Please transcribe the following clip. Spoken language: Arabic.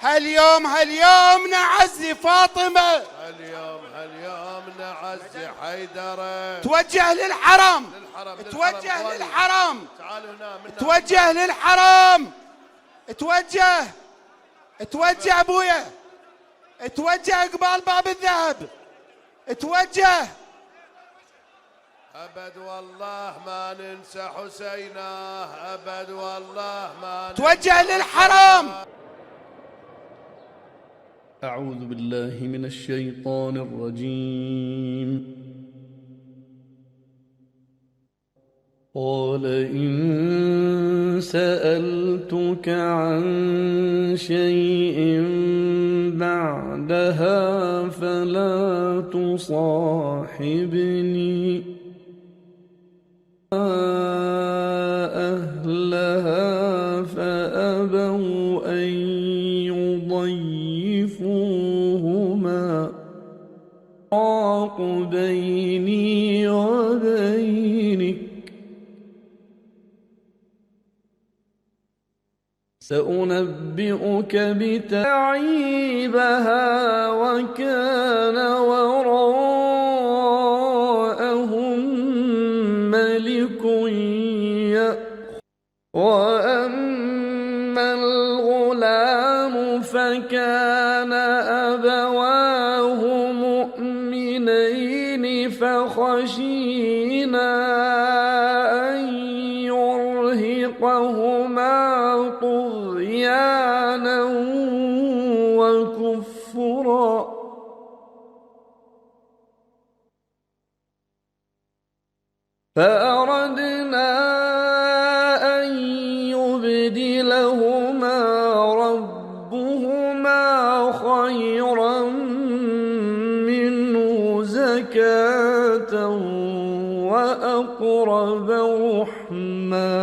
هاليوم نعزي فاطمة، هاليوم نعزي حيدرة. توجه للحرم، توجه للحرم، توجه للحرم، توجه ابويا، توجه قبال باب الذهب، توجه. أبد والله ما ننسى حسيناه، أبد والله ما ننسى. توجه للحرم. أعوذ بالله من الشيطان الرجيم. قال إن سألتك عن شيء بعدها فلا تصاحبني. أهلها فأبوا أن يضيفوهما فراق بيني وبينك. سأنبئك بتعيبها وكان وراءهم ملك يأخذ. وأما الغلام فكان أبواه مؤمنين فخشينا أن يرهقهما طغيانا وكفرا. فأردنا أن يبدلهما ربهما خيرا منه زكاة وأقرب رحما.